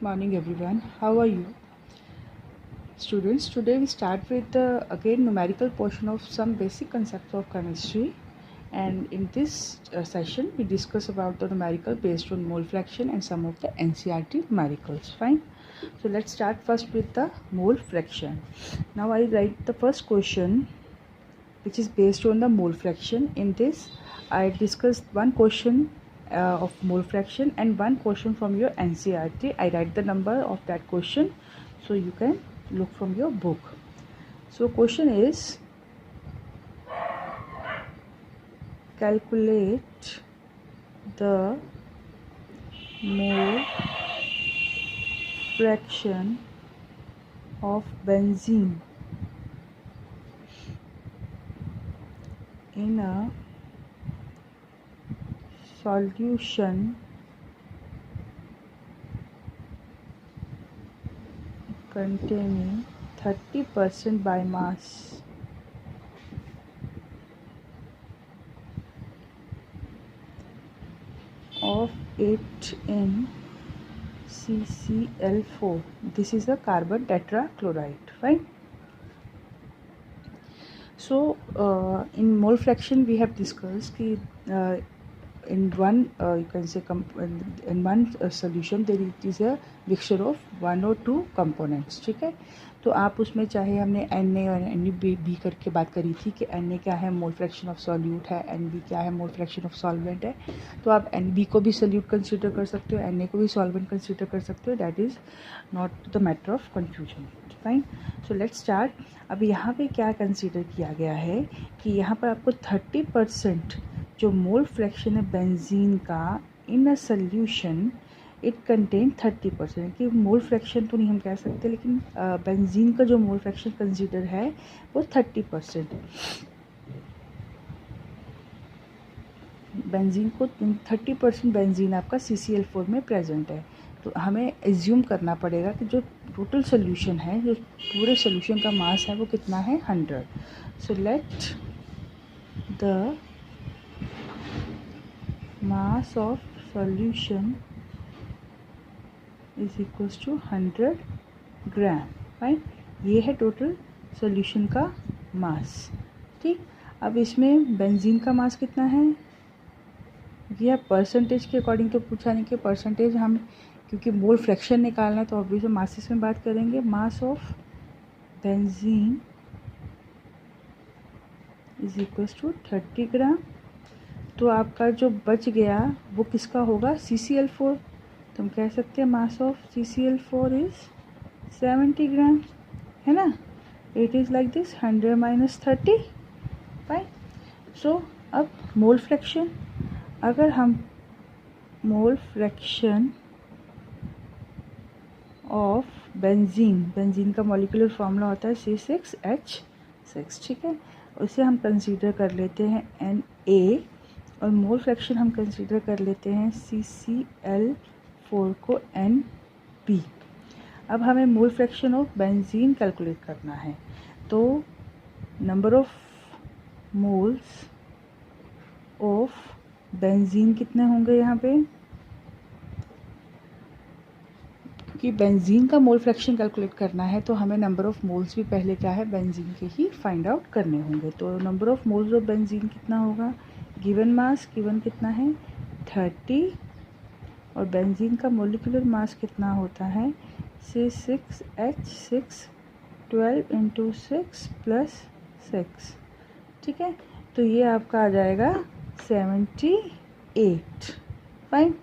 Morning everyone. How are you? Students, today we start with the again numerical portion of some basic concepts of chemistry, and in this session we discuss about the numerical based on mole fraction and some of the NCERT numericals. Fine. So let's start first with the mole fraction. Now I write the first question which is based on the mole fraction. In this I discussed one question of mole fraction and one question from your NCERT. I write the number of that question so you can look from your book. So question is, calculate the mole fraction of benzene in a solution containing 30% by mass of it in CCl4. This is a carbon tetrachloride. Fine. So in mole fraction we have discussed that in one you can say in one solution there is a mixture of one or two components. ठीक है, तो आप उसमें चाहे हमने Na और NB करके बात करी थी कि Na क्या है, मोल फ्रैक्शन ऑफ सॉल्यूट है, NB क्या है, मोल फ्रैक्शन ऑफ सॉल्वेंट है. तो आप NB को भी सॉल्यूट कंसीडर कर सकते हो, Na को भी सॉल्वेंट कंसीडर कर सकते हो. That is not the matter of confusion. Fine. So let's start. अब यहाँ पे क्या कंसीडर किया गया है कि यहाँ पर आपको 30% जो मोल फ्रैक्शन है बेंजीन का इन अ सॉल्यूशन इट कंटेन 30%. कि मोल फ्रैक्शन तो नहीं हम कह सकते, लेकिन बेंजीन का जो मोल फ्रैक्शन कंसीडर है वो 30%. बेंजीन को 30% बेंजीन आपका CCl4 में प्रेजेंट है. तो हमें एज्यूम करना पड़ेगा कि जो टोटल सोल्यूशन है, जो पूरे सोल्यूशन का मास है वो कितना है, 100. So let the mass of solution is equals to 100 gram. Fine. ये है टोटल सॉल्यूशन का मास. ठीक. अब इसमें बेंजीन का मास कितना है, यह परसेंटेज के अकॉर्डिंग तो पूछा नहीं कि परसेंटेज हम, क्योंकि मोल फ्रैक्शन निकालना है तो ऑब्वियसली मासेस में बात करेंगे. Mass of benzene is equals to 30 gram. तो आपका जो बच गया वो किसका होगा, CCl4. तो हम कह सकते हैं mass of CCl4 is 70 gram, है ना. It is like this 100 minus 30. Fine. So अब मोल फ्रैक्शन, अगर हम मोल फ्रैक्शन ऑफ बेंजीन का मॉलिक्यूलर फार्मूला होता है C6H6. ठीक है, उसे हम कंसीडर कर लेते हैं Na और मोल फ्रैक्शन हम कंसीडर कर लेते हैं CCl4 को NB. अब हमें मोल फ्रैक्शन ऑफ बेंजीन कैलकुलेट करना है. तो number of moles of benzene कितने होंगे यहाँ पे, कि बेंजीन का मोल फ्रैक्शन कैलकुलेट करना है तो हमें नंबर ऑफ मोल्स भी पहले क्या है, बेंजीन के ही फाइंड आउट करने होंगे. तो number of moles of benzene कितना होगा, गिवन मास गिवन कितना है 30, और बेंजीन का मोलिकुलर मास कितना होता है C6H6 12 इंटू 6 प्लस 6. ठीक है, तो ये आपका आ जाएगा 78. फाइन.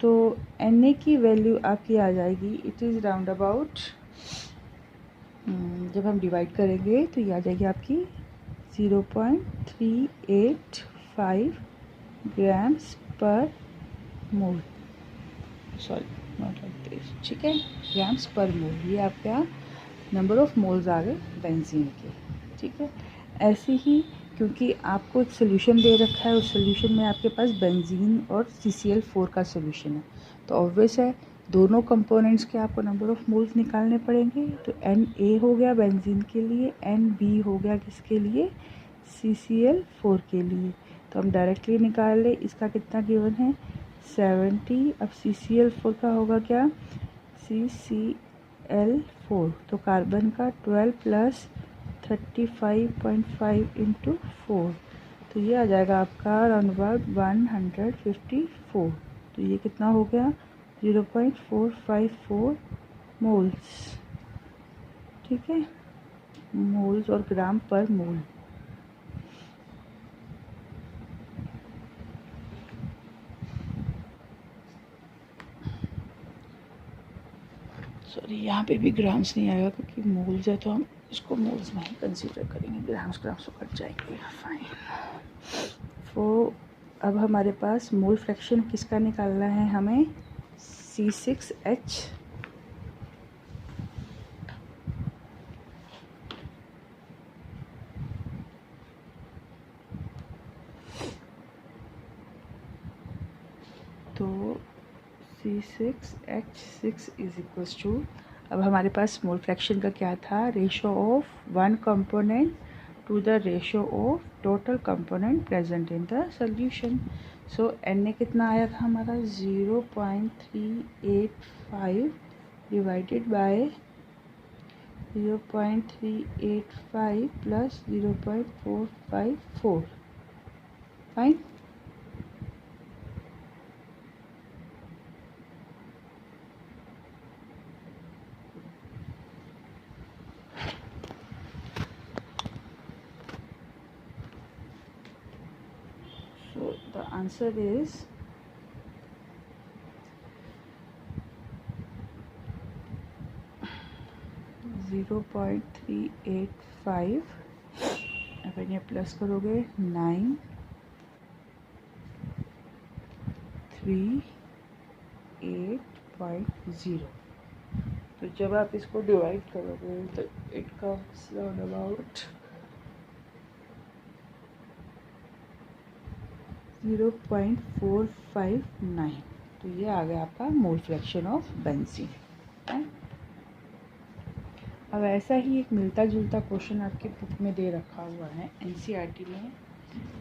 तो Na की वैल्यू आपकी आ जाएगी, इट इज़ राउंड अबाउट, जब हम डिवाइड करेंगे तो ये आ जाएगी आपकी 0.385 grams per mole. Sorry, not like this. ठीक है, ग्राम्स पर मोल. ये आपका नंबर ऑफ मोल्स आ गए बेंजीन के. ठीक है, ऐसे ही क्योंकि आपको एक सोल्यूशन दे रखा है, उस सोल्यूशन में आपके पास बेंजीन और CCl4 का सोल्यूशन है, तो ऑब्वियस है दोनों कंपोनेंट्स के आपको नंबर ऑफ मोल्स निकालने पड़ेंगे. तो Na हो गया बेंजीन के लिए, NB हो गया किसके लिए, CCl4 के लिए. तो हम डायरेक्टली निकाल ले, इसका कितना गिवन है 70. अब CCl4 का होगा क्या CCl4, तो कार्बन का 12 प्लस 35.5 इंटू 4, तो ये आ जाएगा आपका अराउंड अबाउट 154। तो ये कितना हो गया 0.454 मोल्स, ठीक है, मोल्स और ग्राम पर मोल। सॉरी, यहाँ पे भी ग्राम्स नहीं आएगा क्योंकि मोल्स है, तो हम इसको मोल्स में ही कंसीडर करेंगे, ग्राम्स ग्राम्स तो कट जाएंगे। फाइन। तो अब हमारे पास मोल फ्रैक्शन किसका निकालना है हमें, C6H, तो C6H6 इज इक्वल्स टू, अब हमारे पास मोल फ्रैक्शन का क्या था, ratio of one component to the ratio of total component present in the solution. So Na कितना आया था हमारा 0.385 divided by 0.385 plus 0.454, fine. So the answer is 0.385, अगर ये प्लस करोगे 9338.0, तो जब आप इसको डिवाइड करोगे तो इट कम्स अराउंड अबाउट 0.459, तो ये आ गया आपका मोल फ्रैक्शन ऑफ बेंजीन। अब ऐसा ही एक मिलता जुलता क्वेश्चन आपके बुक में दे रखा हुआ है NCERT में,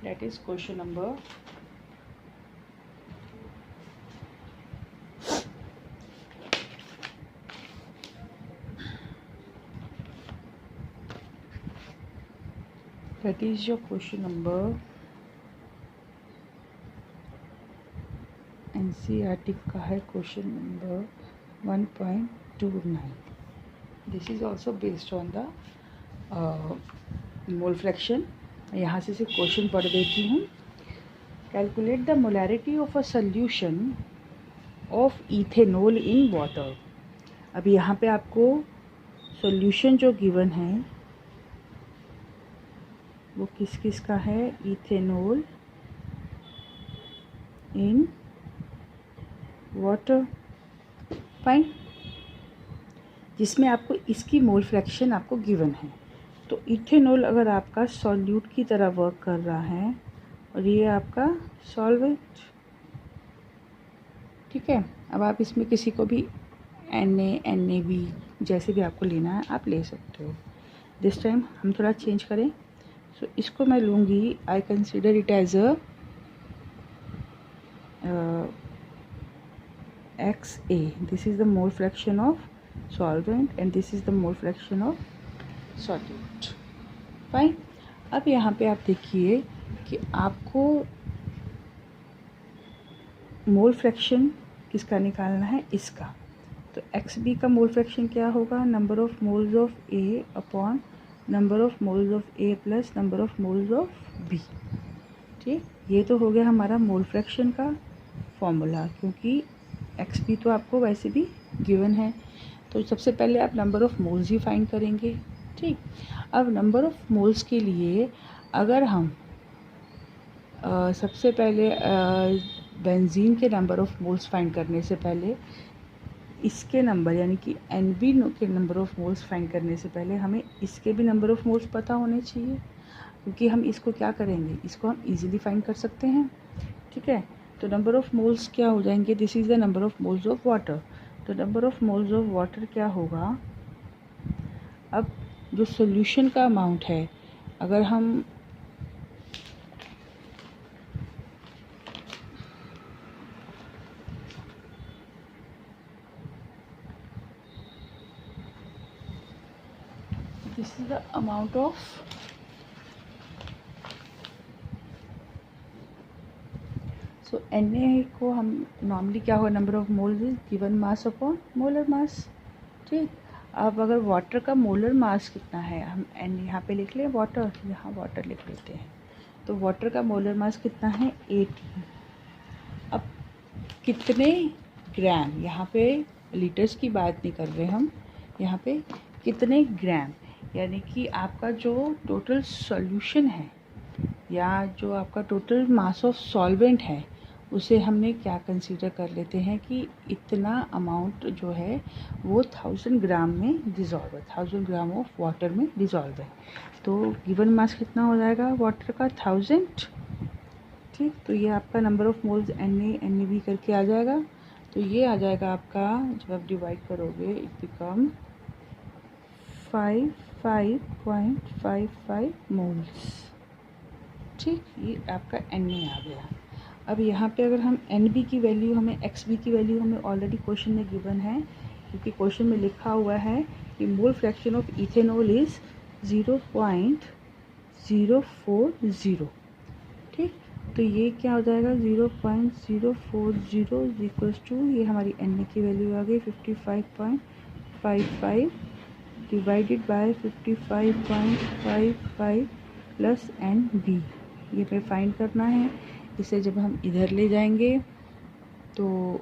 that is question number 1.29. This is also based on the mole fraction. यहाँ से सिर्फ क्वेश्चन पढ़ देती हूँ। Calculate the molarity of a solution of ethanol in water. अब यहाँ पे आपको सॉल्यूशन जो गिवन है वो किस किस का है, इथेनॉल इन वाटर, फाइन, जिसमें आपको इसकी मोल फ्रैक्शन आपको गिवन है। तो इथेनॉल अगर आपका सॉल्यूट की तरह वर्क कर रहा है और ये आपका सॉल्वेंट, ठीक है। अब आप इसमें किसी को भी NaNaB जैसे भी आपको लेना है आप ले सकते हो। दिस टाइम हम थोड़ा चेंज करें, सो इसको मैं लूँगी, I consider it as a XA, this is the mole fraction of solvent and this is the mole fraction of solute, fine. अब यहाँ पे आप देखिए कि आपको मोल फ्रैक्शन किसका निकालना है, इसका। तो XB का मोल फ्रैक्शन क्या होगा, number of moles of A upon number of moles of A plus number of moles of B, ठीक। ये तो हो गया हमारा मोल फ्रैक्शन का फॉर्मूला, क्योंकि XB तो आपको वैसे भी गिवन है। तो सबसे पहले आप number of moles he find करेंगे, ठीक। अब नंबर ऑफ़ मोल्स के लिए अगर हम सबसे पहले बेंजीन के नंबर ऑफ़ मोल्स फाइंड करने से पहले इसके नंबर यानी कि NB के नंबर ऑफ़ मोल्स फाइंड करने से पहले हमें इसके भी नंबर ऑफ़ मोल्स पता होने चाहिए, क्योंकि हम इसको क्या करेंगे, इसको हम इजीली फाइंड कर सकते हैं, ठीक है। तो नंबर ऑफ़ मोल्स क्या हो जाएंगे, this is the number of moles of water. तो number of moles of water क्या होगा, अब जो सॉल्यूशन का अमाउंट है, अगर हम this is the amount of so Na को हम नॉर्मली क्या होगा, number of moles is given mass upon molar मास। ठीक, अब अगर वाटर का मोलर मास कितना है, हम एन यहाँ पे लिख लें, वाटर, यहाँ वाटर लिख लेते हैं। तो वाटर का मोलर मास कितना है 18। अब कितने ग्राम, यहाँ पे लीटर्स की बात नहीं कर रहे हम, यहाँ पे कितने ग्राम, यानी कि आपका जो टोटल सॉल्यूशन है या जो आपका टोटल मास ऑफ सॉल्वेंट है, उसे हमने क्या कंसीडर कर लेते हैं कि इतना अमाउंट जो है वो 1000 ग्राम में डिज़ोल्व है, 1000 ग्राम ऑफ वाटर में डिज़ोल्व है। तो गिवन मास कितना हो जाएगा वाटर का 1000। ठीक, तो ये आपका नंबर ऑफ मोल्स Na करके आ जाएगा। तो ये आ जाएगा आपका, जब आप डिवाइड करोगे इट बिकम 55.55 मोल्स। ठीक, ये आपका Na आ गया। अब यहाँ पे अगर हम Nb की वैल्यू, हमें Xb की वैल्यू हमें ऑलरेडी क्वेश्चन में गिवन है, क्योंकि क्वेश्चन में लिखा हुआ है कि मोल फ्रैक्शन ऑफ इथेनॉल इज़ 0.040। ठीक, तो ये क्या हो जाएगा 0.040 इक्वल्स टू, ये हमारी Na की वैल्यू आ गई 55.55 डिवाइडेड बाय 55.55 प्लस Nb, ये पे फाइंड करना है। इसे जब हम इधर ले जाएंगे तो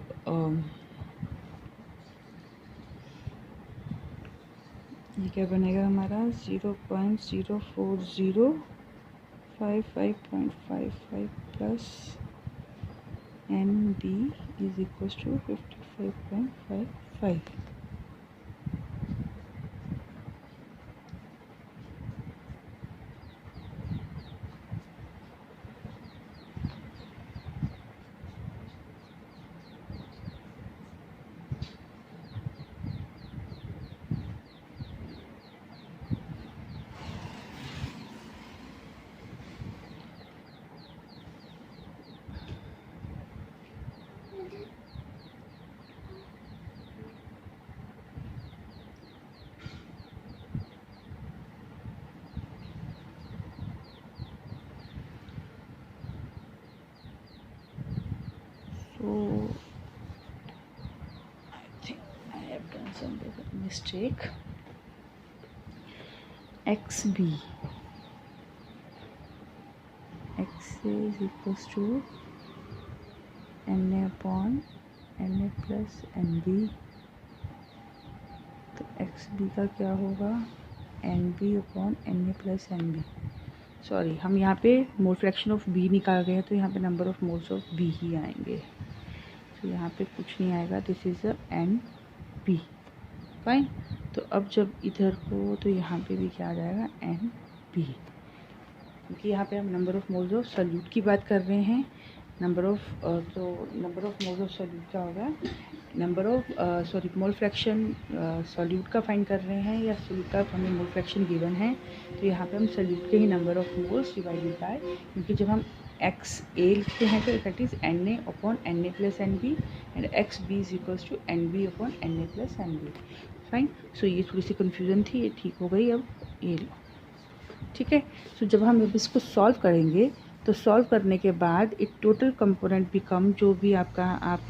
ये क्या बनेगा हमारा 0.040 55.55 plus Nb is equal to 55.55। So I think I have done some mistake. XB, X is equals to Na upon Na plus Nb। तो XB का क्या होगा Nb upon Na plus Nb। Sorry, हम यहाँ पे मोल फ्रैक्शन ऑफ B निकाल गए हैं, तो यहाँ पे number of moles of B ही आएंगे। तो यहाँ पे कुछ नहीं आएगा, this is a Nb। Fine, तो अब जब इधर को, तो यहाँ पे भी क्या आ जाएगा Nb, क्योंकि यहाँ पे हम number of moles of solute की बात कर रहे हैं। नंबर ऑफ तो number of moles of solute क्या होगा, number of mole fraction solute का फाइंड कर रहे हैं, या सॉल्यूट का हमें मोल फ्रैक्शन गिवन है, तो यहाँ पे हम सॉल्यूट के ही number of moles divided by, क्योंकि जब हम XA लिखते हैं तो that is Na upon Na plus Nb and XB is equals to Nb upon Na plus Nb। Fine, so ये थोड़ी सी कन्फ्यूज़न थी, ये ठीक हो गई। अब ये लो, ठीक है। सो जब हम इसको सॉल्व करेंगे, तो सॉल्व करने के बाद एक टोटल कंपोनेंट बिकम, जो भी आपका आप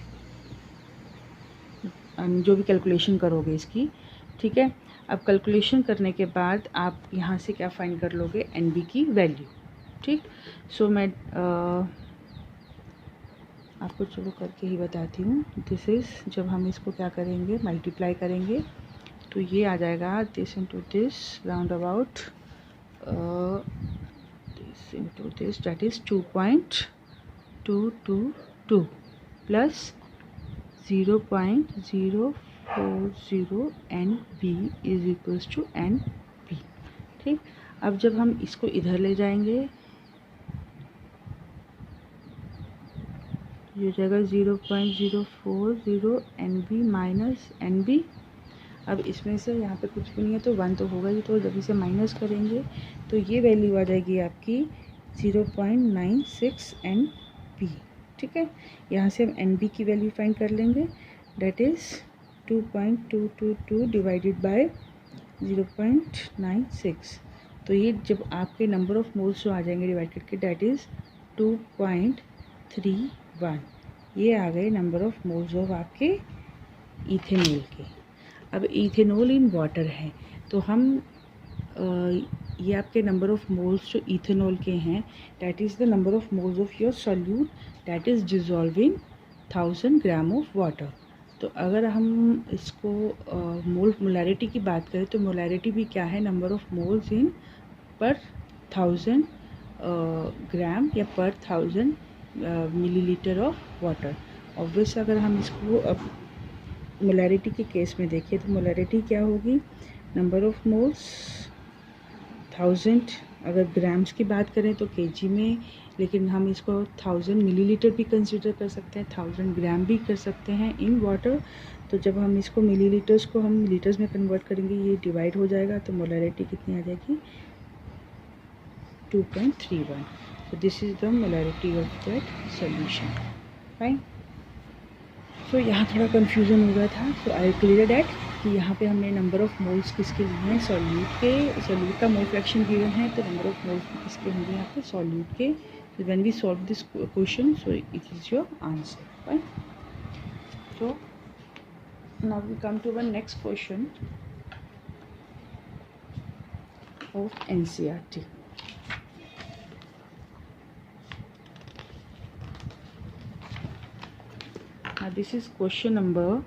जो भी कैलकुलेशन करोगे इसकी, ठीक है। अब कैलकुलेशन करने के बाद आप यहाँ से क्या फाइंड कर लोगे Nb की वैल्यू। ठीक, सो मैं आपको चलो करके ही बताती हूँ। दिस इज़, जब हम इसको क्या करेंगे मल्टीप्लाई करेंगे, तो ये आ जाएगा this into this round about this into this, that is 2.222 plus 0.040 Nb is equals to Nb। ठीक, अब जब हम इसको इधर ले जाएंगे, ये हो जाएगा 0.040 Nb माइनस Nb। अब इसमें से यहाँ पे कुछ भी नहीं है तो 1 तो होगा ही, तो जब इसे माइनस करेंगे तो ये वैल्यू आ जाएगी आपकी 0.96 Nb। ठीक है, यहाँ से हम Nb की वैल्यू फाइंड कर लेंगे, डेट इज़ 2.222 डिवाइडेड बाय 0.96। तो ये जब आपके नंबर ऑफ़ मोल्स जो आ जाएंगे डिवाइड करके, डैट इज़ 2.31। ये आ गए नंबर ऑफ़ मोल्स ऑफ आपके इथेनॉल के। अब इथेनॉल इन वाटर है, तो हम ये आपके नंबर ऑफ़ मोल्स जो इथेनॉल के हैं, that is the number of moles of your solute that is dissolving 1000 gram of water. तो अगर हम इसको मोलैरिटी की बात करें तो मोलैरिटी भी क्या है, नंबर ऑफ़ मोल्स इन पर 1000 ग्राम या पर 1000 मिलीलीटर ऑफ वाटर। ऑब्वियस अगर हम इसको अब मोलैरिटी के केस में देखें तो मोलैरिटी क्या होगी, नंबर ऑफ़ मोल्स 1000, अगर ग्राम्स की बात करें तो केजी में, लेकिन हम इसको 1000 मिलीलीटर भी कंसीडर कर सकते हैं, 1000 ग्राम भी कर सकते हैं इन वाटर। तो जब हम इसको मिलीलीटर्स को हम लीटर्स में कन्वर्ट करेंगे, ये डिवाइड हो जाएगा, तो मोलैरिटी कितनी आ जाएगी, 2.31। so this is the molarity of that solution, fine। so यहाँ थोड़ा कन्फ्यूज़न हो गया था, so I clear that कि यहाँ पे हमने नंबर ऑफ़ मोल्स किसके लिए हैं, सॉल्यूट के। सॉल्यूट का मोल फ्रैक्शन गिवन है, तो नंबर ऑफ़ मोल्स किसके होंगे यहाँ पे, सॉल्यूट के। so when we solve this question, so it is your answer, fine। so now we come to the next question of NCERT। Now this is question number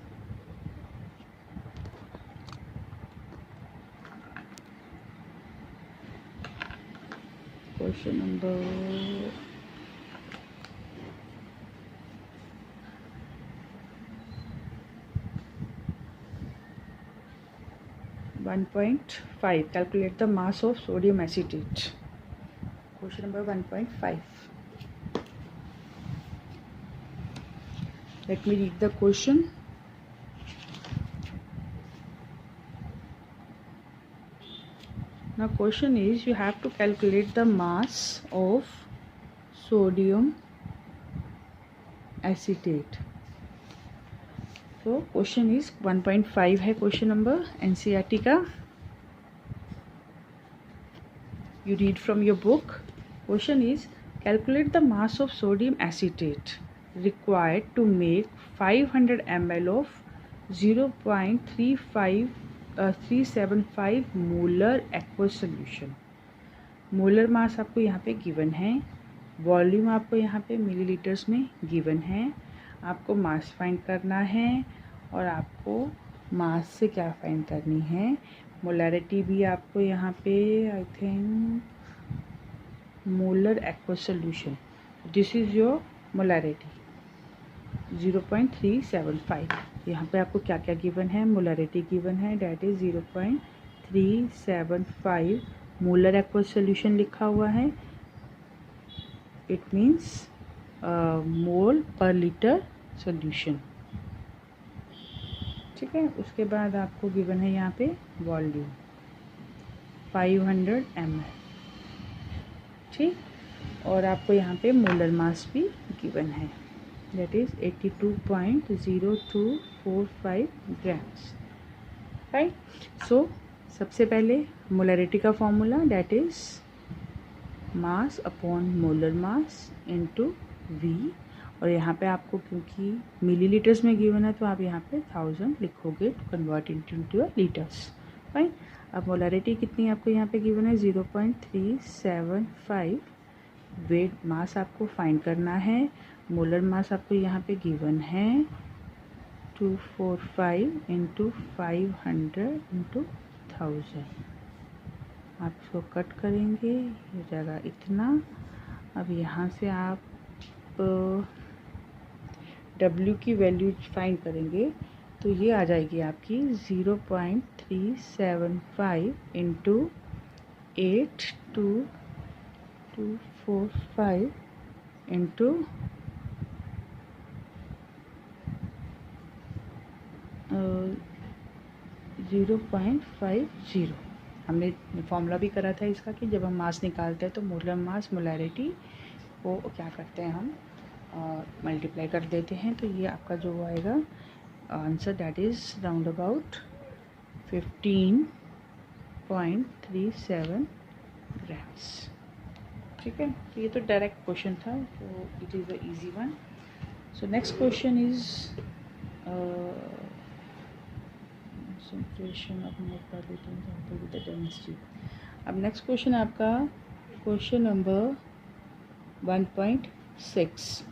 1.5। calculate the mass of sodium acetate। question number 1.5। let me read the question। now question is, you have to calculate the mass of sodium acetate। so question is 1.5 है question number NCERT का। you read from your book। question is, calculate the mass of sodium acetate required to make 500 ml of 0.375 molar aqueous solution. Molar mass आपको यहाँ पे given है, volume आपको यहाँ पे millilitres में गिवन है। आपको मास फाइंड करना है और आपको मास से क्या फाइंड करनी है, मोलैरिटी भी आपको यहाँ पे I think molar aqueous solution, this is your molarity 0.375। यहाँ पे आपको क्या क्या गिवन है, मोलैरिटी गिवन है, that is 0.375 molar aqueous solution लिखा हुआ है। इट मीन्स मोल पर लीटर सोल्यूशन, ठीक है। उसके बाद आपको गिवन है यहाँ पे वॉल्यूम 500 ml, ठीक। और आपको यहाँ पे मोलर मास भी गिवन है, that is 82.0245 grams, right। so सबसे पहले मोलैरिटी का formula that is mass upon molar mass into V, और यहाँ पे आपको क्योंकि मिलीलीटर्स में गिवन है तो आप यहाँ पे 1000 लिखोगे to convert into litres, fine. अब मोलैरिटी कितनी आपको यहाँ पे गिवन है 0.375। वेट मास आपको फाइंड करना है, मोलर मास आपको यहाँ पे गिवन है 245 इंटू 500 इंटू 1000। आप इसको कट करेंगे, हो जाएगा इतना। अब यहाँ से आप W की वैल्यू फाइंड करेंगे तो ये आ जाएगी आपकी 0.375 इंटू 82245 इंटू 0.50। हमने फॉर्मूला भी करा था इसका कि जब हम मास निकालते हैं तो मोलर मास मोलैरिटी को क्या करते हैं हम मल्टीप्लाई कर देते हैं, तो ये आपका जो आएगा answer that is round about 15 0.37 grams. ठीक है, तो ये तो डायरेक्ट क्वेश्चन था, तो it is a easy one. So next question is concentration of density. अब नेक्स्ट क्वेश्चन आपका question number 1.6।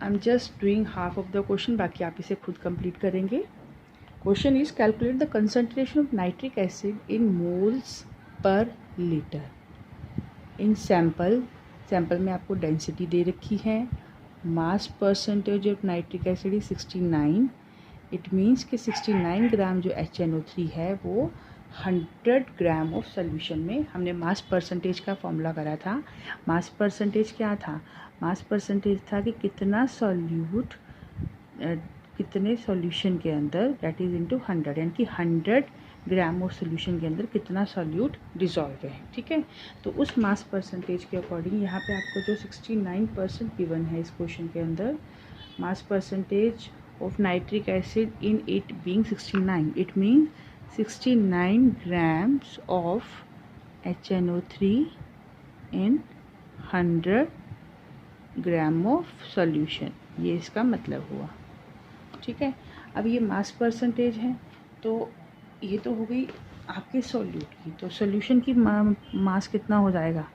I am just doing half of the question, बाकी आप इसे खुद कंप्लीट करेंगे। Question is calculate the concentration of nitric acid in moles per litre in sample में आपको density दे रखी है, mass percentage of nitric acid is 69। It means कि 69 ग्राम जो HNO3 है वो 100 ग्राम ऑफ सोल्यूशन में, हमने मास परसेंटेज का फॉर्मूला करा था। मास परसेंटेज क्या था? मास परसेंटेज था कि कितना सॉल्यूट कितने सॉल्यूशन के अंदर, दैट इज़ इनटू 100, यानी कि 100 ग्राम ऑफ सोल्यूशन के अंदर कितना सॉल्यूट डिजॉल्व है। ठीक है, तो उस मास परसेंटेज के अकॉर्डिंग यहाँ पे आपको जो 69% गिवन है इस क्वेश्चन के अंदर, mass percentage of nitric acid in it being 69, it mean 69 grams of HNO3 in 100 gram of solution, ये इसका मतलब हुआ। ठीक है, अब ये मास परसेंटेज है, तो ये तो हो गई आपके सॉल्यूट की, तो सॉल्यूशन की मास कितना हो जाएगा?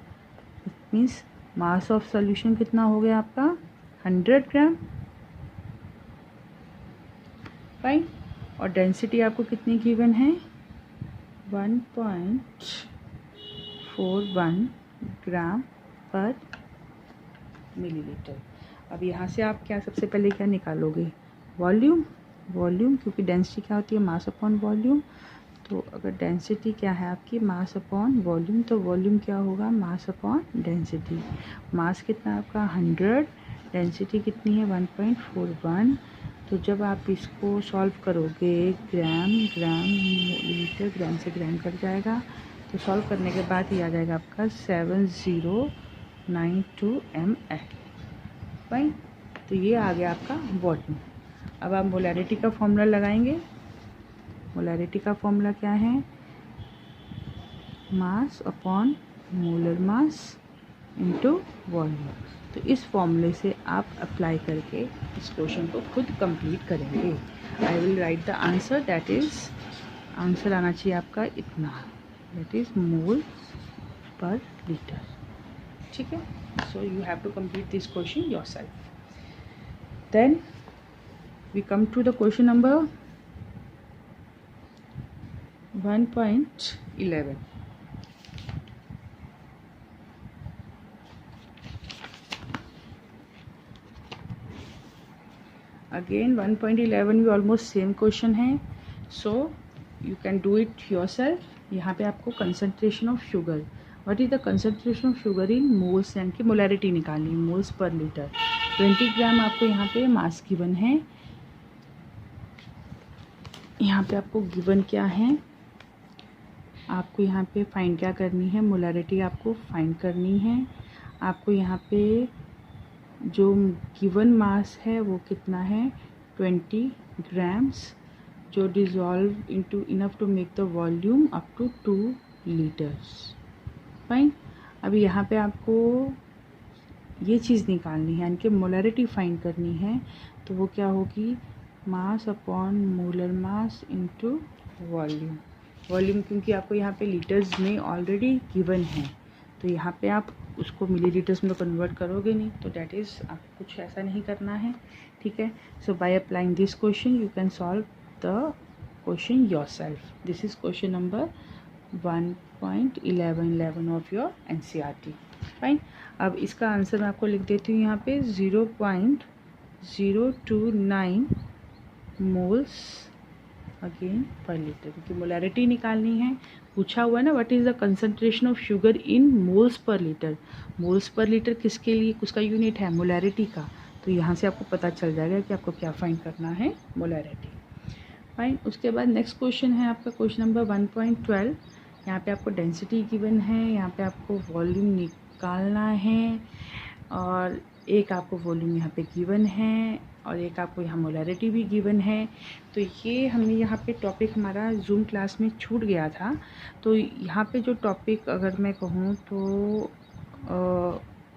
It means mass of solution कितना हो गया आपका? 100 ग्राम। फाइन, और डेंसिटी आपको कितनी गिवन है? 1.41 ग्राम पर मिलीलीटर। अब यहाँ से आप क्या सबसे पहले क्या निकालोगे? वॉल्यूम। क्योंकि डेंसिटी क्या होती है? Mass upon volume. तो अगर डेंसिटी क्या है आपकी? मास अपॉन वॉल्यूम, तो वॉल्यूम क्या होगा? Mass upon density. मास कितना आपका? 100, डेंसिटी कितनी है? 1.41। तो जब आप इसको सॉल्व करोगे, ग्राम लीटर, ग्राम से ग्राम कट जाएगा, तो सॉल्व करने के बाद ये आ जाएगा आपका 7092 ml। फाइन, तो ये आ गया आपका वॉल्यूम। अब आप मोलैरिटी का फॉर्मूला लगाएंगे। मोलैरिटी का फॉर्मूला क्या है? मास upon molar mass into volume. तो इस फॉर्मूले से आप अप्लाई करके इस क्वेश्चन को खुद कंप्लीट करेंगे। I will write the answer, that is answer आना चाहिए आपका इतना, दैट इज़ मोल पर लीटर। ठीक है, so you have to complete this question yourself. Then we come to the question number 1.11। Again 1.11 भी ऑलमोस्ट सेम क्वेश्चन है, so you can do it yourself. यहाँ पे आपको concentration of sugar, what is the concentration of sugar in moles, यानी कि molarity निकालनी, moles per litre. 20 ग्राम आपको यहाँ पे मास गिवन है। यहाँ पे आपको गिवन क्या है? आपको यहाँ पे फाइंड क्या करनी है? मोलैरिटी आपको फाइंड करनी है। आपको यहाँ पे जो गिवन मास है वो कितना है? 20 ग्राम्स, जो dissolve into enough to make the volume up to 2 litres. Fine, अभी यहाँ पे आपको ये चीज़ निकालनी है, यानी कि मोलैरिटी फाइंड करनी है। तो वो क्या होगी? मास upon molar mass into volume. Volume क्योंकि आपको यहाँ पे लीटर्स में ऑलरेडी गिवन है, तो यहाँ पे आप उसको मिलीलीटर्स में कन्वर्ट करोगे नहीं, तो डैट इज़ आपको कुछ ऐसा नहीं करना है। ठीक है, so by applying this question you can solve the question yourself. This is question number 1.11 of your NCERT। Fine, अब इसका आंसर मैं आपको लिख देती हूँ यहाँ पे 0.029 मोल्स अगेन पर लीटर, क्योंकि मोलैरिटी निकालनी है। पूछा हुआ है ना, what is the concentration of sugar in moles per litre. Moles per litre किसके लिए? उसका यूनिट है मोलैरिटी का, तो यहाँ से आपको पता चल जाएगा कि आपको क्या फाइंड करना है? मोलैरिटी। फाइन, उसके बाद नेक्स्ट क्वेश्चन है आपका क्वेश्चन नंबर 1.12। यहाँ पे आपको डेंसिटी गिवन है, यहाँ पे आपको वॉल्यूम निकालना है, और एक आपको वॉल्यूम यहाँ पे गिवन है और एक आपको यहाँ मोलैरिटी भी गिवन है। तो ये हमने यहाँ पे टॉपिक हमारा जूम क्लास में छूट गया था। तो यहाँ पे जो टॉपिक अगर मैं कहूँ तो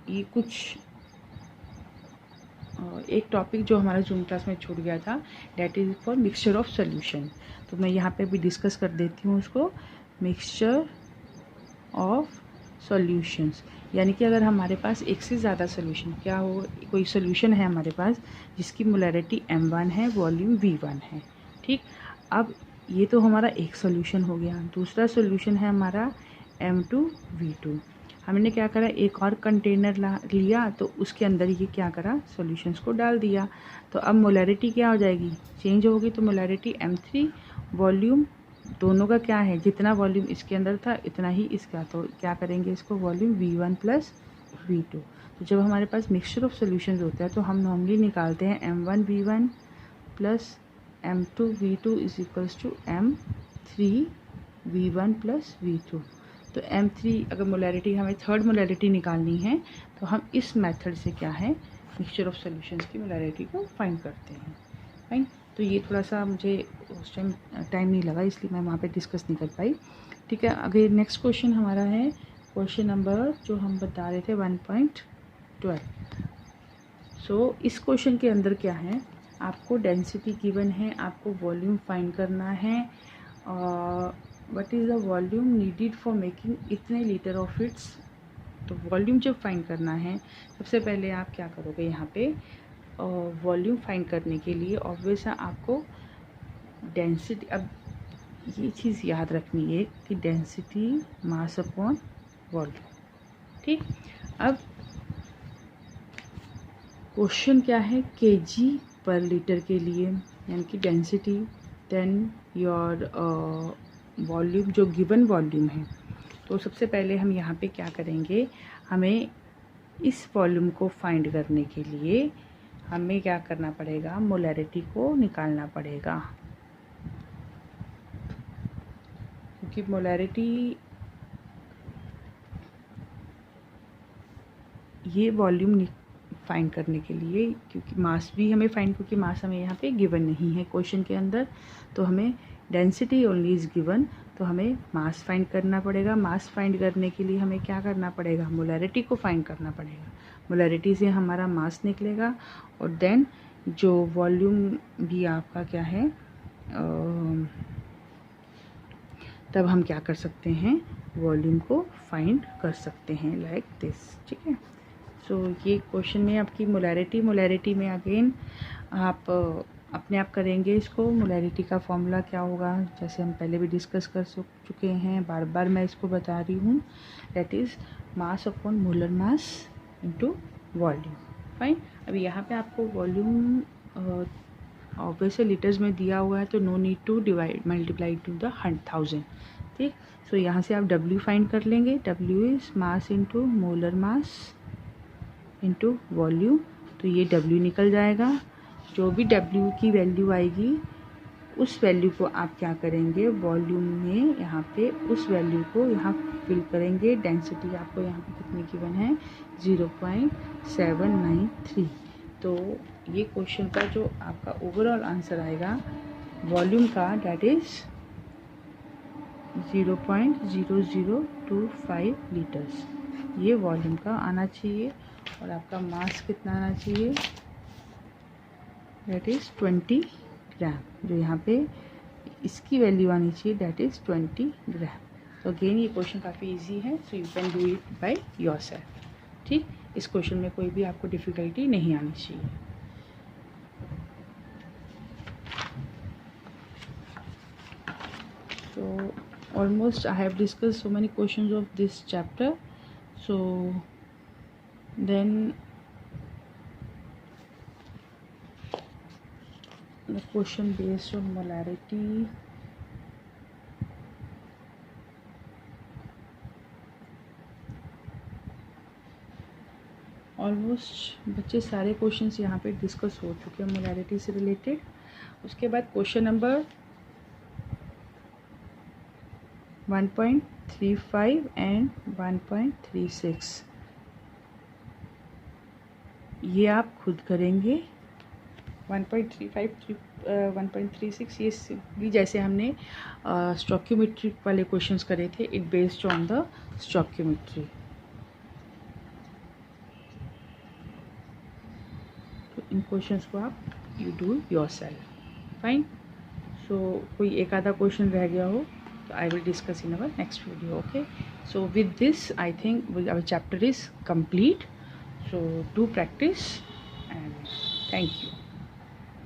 ये कुछ एक टॉपिक जो हमारा जूम क्लास में छूट गया था, that is for mixture of solution. तो मैं यहाँ पे भी डिस्कस कर देती हूँ उसको। मिक्सचर ऑफ सॉल्यूशंस, यानी कि अगर हमारे पास एक से ज़्यादा सोल्यूशन, क्या हो, कोई सोल्यूशन है हमारे पास जिसकी मोलैरिटी m1 है, वॉल्यूम v1 है। ठीक, अब ये तो हमारा एक सोल्यूशन हो गया। दूसरा सोल्यूशन है हमारा m2 v2। हमने क्या करा, एक और कंटेनर लिया, तो उसके अंदर ये क्या करा, सॉल्यूशंस को डाल दिया। तो अब मोलैरिटी क्या हो जाएगी, चेंज होगी। तो मोलैरिटी m3, वॉल्यूम दोनों का क्या है, जितना वॉल्यूम इसके अंदर था इतना ही इसका। तो क्या करेंगे, इसको वॉल्यूम v1 प्लस v2। तो जब हमारे पास मिक्सचर ऑफ सॉल्यूशंस होता है तो हम नॉर्मली निकालते हैं m1 v1 plus m2 v2 is equals to m3 v1 plus v2। तो m3, अगर मोलैरिटी हमें थर्ड मोलैरिटी निकालनी है तो हम इस मेथड से क्या है, मिक्सचर ऑफ सॉल्यूशंस की मोलैरिटी को फाइंड करते हैं। फाइन। तो ये थोड़ा सा मुझे उस टाइम नहीं लगा, इसलिए मैं वहाँ पे डिस्कस नहीं कर पाई। ठीक है, अगर नेक्स्ट क्वेश्चन हमारा है क्वेश्चन नंबर जो हम बता रहे थे 1.12। सो इस क्वेश्चन के अंदर क्या है, आपको डेंसिटी गिवन है, आपको वॉल्यूम फाइंड करना है। What is the volume needed for making इतने लीटर ऑफ इट्स। तो वॉल्यूम जब फाइंड करना है, सबसे पहले आप क्या करोगे, यहाँ पे वॉल्यूम फाइंड करने के लिए ऑब्वियस है आपको डेंसिटी, अब ये चीज़ याद रखनी है कि डेंसिटी मास अपॉन वॉल्यूम। ठीक, अब क्वेश्चन क्या है, केजी पर लीटर के लिए, यानी कि डेंसिटी, देन योर वॉल्यूम जो गिवन वॉल्यूम है। तो सबसे पहले हम यहाँ पे क्या करेंगे, हमें इस वॉल्यूम को फाइंड करने के लिए हमें क्या करना पड़ेगा, मोलैरिटी को निकालना पड़ेगा, क्योंकि मोलैरिटी, ये वॉल्यूम फाइंड करने के लिए, क्योंकि मास भी हमें फाइंड, क्योंकि मास हमें यहाँ पे गिवन नहीं है क्वेश्चन के अंदर, तो हमें डेंसिटी ओनली इज़ गिवन, तो हमें मास फाइंड करना पड़ेगा। मास फाइंड करने के लिए हमें क्या करना पड़ेगा, मोलैरिटी को फाइंड करना पड़ेगा। मोलैरिटी से हमारा मास निकलेगा और देन जो वॉल्यूम भी आपका क्या है, तब हम क्या कर सकते हैं, वॉल्यूम को फाइंड कर सकते हैं लाइक दिस। ठीक है, सो ये क्वेश्चन में आपकी मोलैरिटी में अगेन आप अपने आप करेंगे इसको। मोलैरिटी का फॉर्मूला क्या होगा, जैसे हम पहले भी डिस्कस कर चुके हैं, बार बार मैं इसको बता रही हूँ, that is mass upon molar mass into volume. Fine. अभी यहाँ पे आपको वॉल्यूम ऑब्वियसली लीटर्स में दिया हुआ है, तो no need to divide multiply to the 1000। ठीक, सो यहाँ से आप W फाइंड कर लेंगे। W is mass into molar mass into volume. तो ये W निकल जाएगा। जो भी W की वैल्यू आएगी उस वैल्यू को आप क्या करेंगे, वॉल्यूम में यहाँ पे उस वैल्यू को यहाँ फिल करेंगे। डेंसिटी आपको यहाँ पे कितनी गिवन है, 0.793। तो ये क्वेश्चन का जो आपका ओवरऑल आंसर आएगा वॉल्यूम का, डेट इज़ 0.0025 लीटर्स, ये वॉल्यूम का आना चाहिए। और आपका मास कितना आना चाहिए, दैट इज़ 20 ग्राम। जो यहाँ पे इसकी वैल्यू आनी चाहिए, दैट इज़ 20 ग्राम। तो अगेन ये क्वेश्चन काफ़ी इजी है, so you can do it by yourself. ठीक, इस क्वेश्चन में कोई भी आपको डिफ़िकल्टी नहीं आनी चाहिए। So almost I have discussed so many questions of this chapter. So then the question based on molarity, almost बच्चे सारे क्वेश्चंस यहाँ पे डिस्कस हो चुके हैं मोलैरिटी से रिलेटेड। उसके बाद क्वेश्चन नंबर 1.35 एंड 1.36, ये आप खुद करेंगे। 1.35 1.36 ये भी जैसे हमने स्टॉक्योमेट्री वाले क्वेश्चंस करे थे, it based on the stoichiometry. तो इन क्वेश्चंस को आप you do yourself. Fine. So कोई एक आधा क्वेश्चन रह गया हो तो I will discuss in our next video. Okay, so with this I think our chapter is complete. So do practice and thank you.